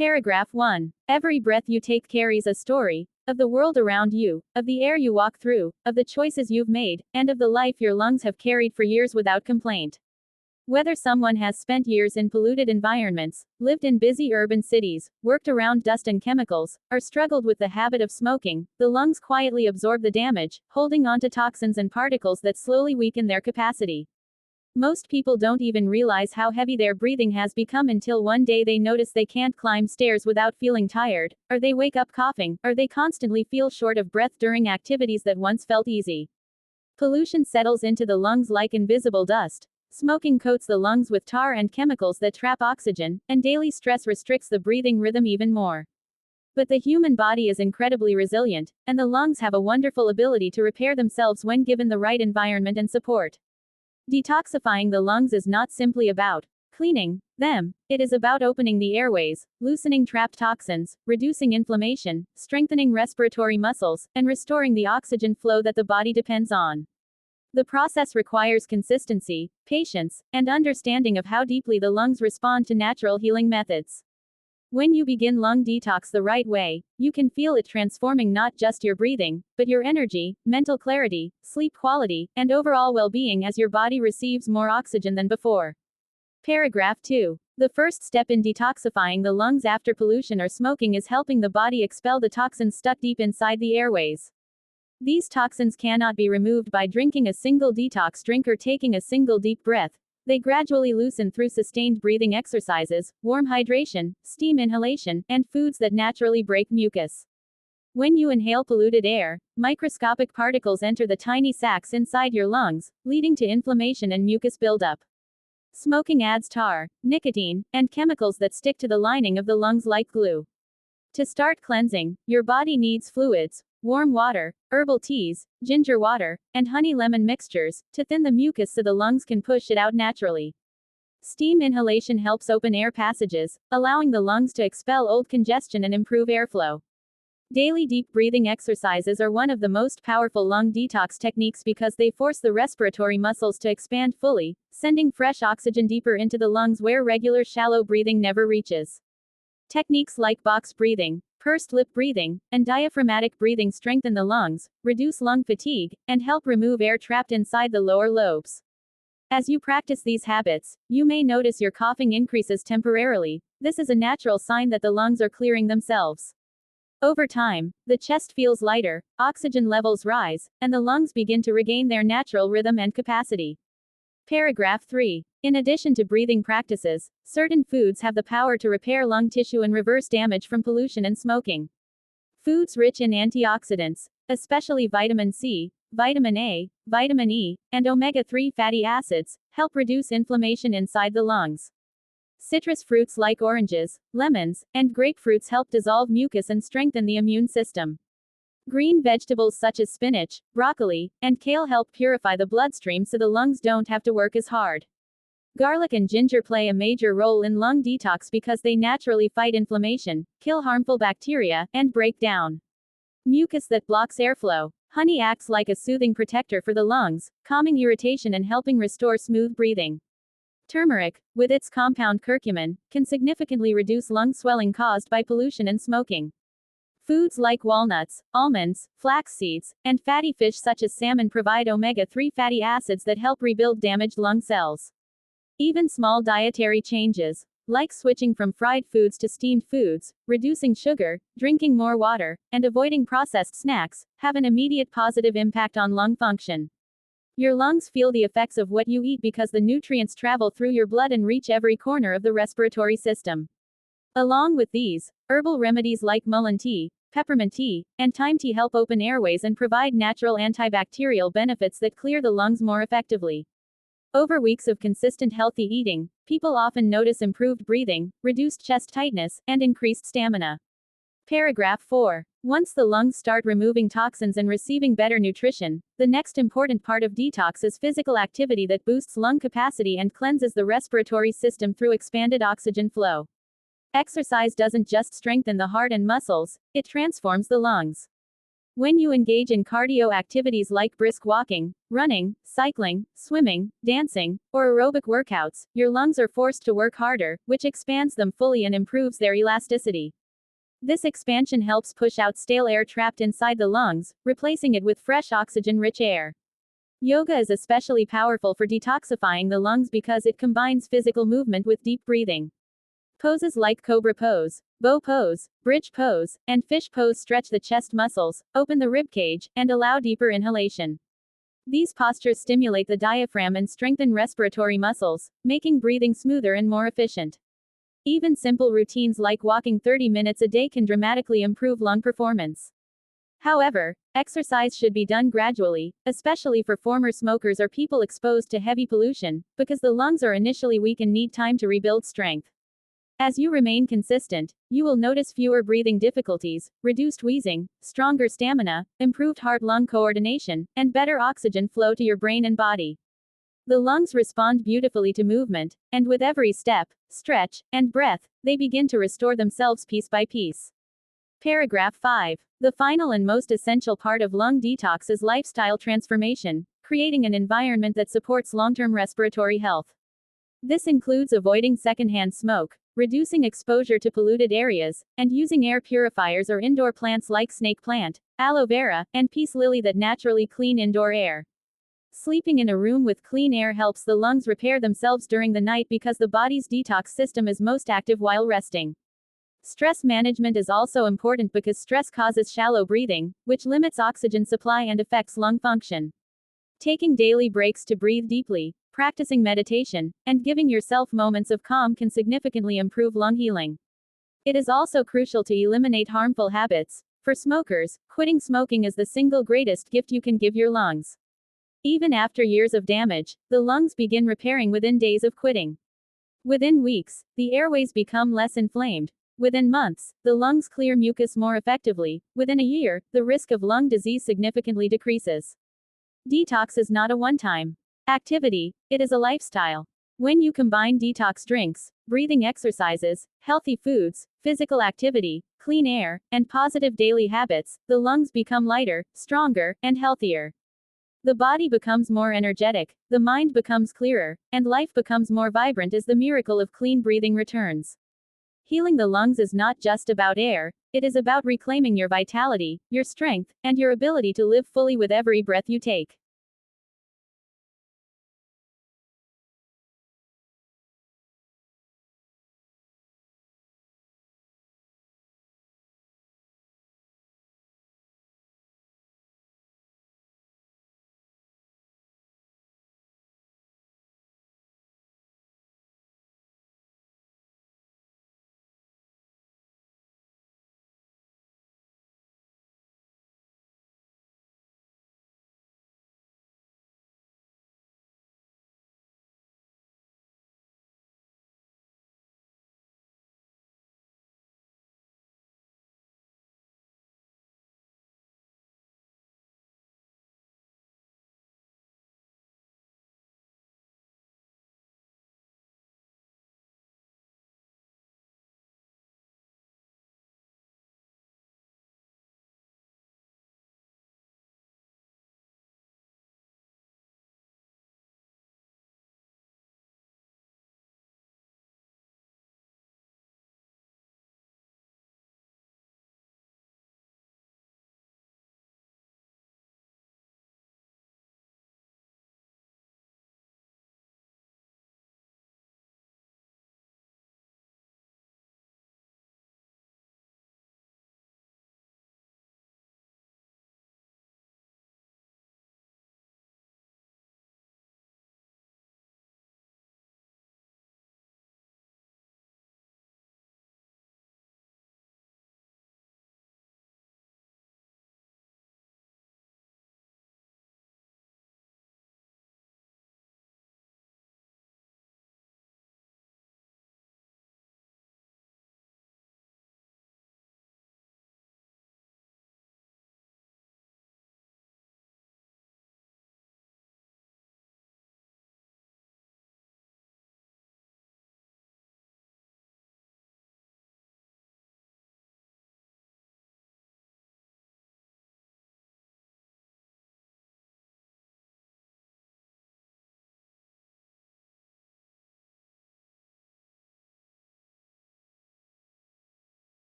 Paragraph 1. Every breath you take carries a story of the world around you, of the air you walk through, of the choices you've made, and of the life your lungs have carried for years without complaint. Whether someone has spent years in polluted environments, lived in busy urban cities, worked around dust and chemicals, or struggled with the habit of smoking, the lungs quietly absorb the damage, holding on to toxins and particles that slowly weaken their capacity. Most people don't even realize how heavy their breathing has become until one day they notice they can't climb stairs without feeling tired, or they wake up coughing, or they constantly feel short of breath during activities that once felt easy. Pollution settles into the lungs like invisible dust. Smoking coats the lungs with tar and chemicals that trap oxygen, and daily stress restricts the breathing rhythm even more. But the human body is incredibly resilient, and the lungs have a wonderful ability to repair themselves when given the right environment and support. Detoxifying the lungs is not simply about cleaning them, it is about opening the airways, loosening trapped toxins, reducing inflammation, strengthening respiratory muscles, and restoring the oxygen flow that the body depends on. The process requires consistency, patience, and understanding of how deeply the lungs respond to natural healing methods. When you begin lung detox the right way, you can feel it transforming not just your breathing, but your energy, mental clarity, sleep quality, and overall well-being as your body receives more oxygen than before. Paragraph 2. The first step in detoxifying the lungs after pollution or smoking is helping the body expel the toxins stuck deep inside the airways. These toxins cannot be removed by drinking a single detox drink or taking a single deep breath. They gradually loosen through sustained breathing exercises, warm hydration, steam inhalation, and foods that naturally break mucus. When you inhale polluted air, microscopic particles enter the tiny sacs inside your lungs, leading to inflammation and mucus buildup. Smoking adds tar, nicotine, and chemicals that stick to the lining of the lungs like glue. To start cleansing, your body needs fluids, warm water, herbal teas, ginger water, and honey-lemon mixtures, to thin the mucus so the lungs can push it out naturally. Steam inhalation helps open air passages, allowing the lungs to expel old congestion and improve airflow. Daily deep breathing exercises are one of the most powerful lung detox techniques because they force the respiratory muscles to expand fully, sending fresh oxygen deeper into the lungs where regular shallow breathing never reaches. Techniques like box breathing, pursed lip breathing, and diaphragmatic breathing strengthen the lungs, reduce lung fatigue, and help remove air trapped inside the lower lobes. As you practice these habits, you may notice your coughing increases temporarily. This is a natural sign that the lungs are clearing themselves. Over time, the chest feels lighter, oxygen levels rise, and the lungs begin to regain their natural rhythm and capacity. Paragraph 3. In addition to breathing practices, certain foods have the power to repair lung tissue and reverse damage from pollution and smoking. Foods rich in antioxidants, especially vitamin C, vitamin A, vitamin E, and omega-3 fatty acids, help reduce inflammation inside the lungs. Citrus fruits like oranges, lemons, and grapefruits help dissolve mucus and strengthen the immune system. Green vegetables such as spinach, broccoli, and kale help purify the bloodstream so the lungs don't have to work as hard. Garlic and ginger play a major role in lung detox because they naturally fight inflammation, kill harmful bacteria, and break down mucus that blocks airflow. Honey acts like a soothing protector for the lungs, calming irritation and helping restore smooth breathing. Turmeric, with its compound curcumin, can significantly reduce lung swelling caused by pollution and smoking. Foods like walnuts, almonds, flax seeds, and fatty fish such as salmon provide omega-3 fatty acids that help rebuild damaged lung cells. Even small dietary changes, like switching from fried foods to steamed foods, reducing sugar, drinking more water, and avoiding processed snacks, have an immediate positive impact on lung function. Your lungs feel the effects of what you eat because the nutrients travel through your blood and reach every corner of the respiratory system. Along with these, herbal remedies like mullein tea, peppermint tea, and thyme tea help open airways and provide natural antibacterial benefits that clear the lungs more effectively. Over weeks of consistent healthy eating, people often notice improved breathing, reduced chest tightness, and increased stamina. Paragraph 4. Once the lungs start removing toxins and receiving better nutrition, the next important part of detox is physical activity that boosts lung capacity and cleanses the respiratory system through expanded oxygen flow. Exercise doesn't just strengthen the heart and muscles, it transforms the lungs. When you engage in cardio activities like brisk walking, running, cycling, swimming, dancing, or aerobic workouts, your lungs are forced to work harder, which expands them fully and improves their elasticity. This expansion helps push out stale air trapped inside the lungs, replacing it with fresh oxygen-rich air. Yoga is especially powerful for detoxifying the lungs because it combines physical movement with deep breathing. Poses like cobra pose, bow pose, bridge pose, and fish pose stretch the chest muscles, open the rib cage, and allow deeper inhalation. These postures stimulate the diaphragm and strengthen respiratory muscles, making breathing smoother and more efficient. Even simple routines like walking 30 minutes a day can dramatically improve lung performance. However, exercise should be done gradually, especially for former smokers or people exposed to heavy pollution, because the lungs are initially weak and need time to rebuild strength. As you remain consistent, you will notice fewer breathing difficulties, reduced wheezing, stronger stamina, improved heart-lung coordination, and better oxygen flow to your brain and body. The lungs respond beautifully to movement, and with every step, stretch, and breath, they begin to restore themselves piece by piece. Paragraph 5. The final and most essential part of lung detox is lifestyle transformation, creating an environment that supports long-term respiratory health. This includes avoiding secondhand smoke, reducing exposure to polluted areas, and using air purifiers or indoor plants like snake plant, aloe vera, and peace lily that naturally clean indoor air. Sleeping in a room with clean air helps the lungs repair themselves during the night because the body's detox system is most active while resting. Stress management is also important because stress causes shallow breathing, which limits oxygen supply and affects lung function. Taking daily breaks to breathe deeply, practicing meditation, and giving yourself moments of calm can significantly improve lung healing. It is also crucial to eliminate harmful habits. For smokers, quitting smoking is the single greatest gift you can give your lungs. Even after years of damage, the lungs begin repairing within days of quitting. Within weeks, the airways become less inflamed. Within months, the lungs clear mucus more effectively. Within a year, the risk of lung disease significantly decreases. Detox is not a one-time activity, it is a lifestyle. When you combine detox drinks, breathing exercises, healthy foods, physical activity, clean air, and positive daily habits, the lungs become lighter, stronger, and healthier. The body becomes more energetic, the mind becomes clearer, and life becomes more vibrant as the miracle of clean breathing returns. Healing the lungs is not just about air, it is about reclaiming your vitality, your strength, and your ability to live fully with every breath you take.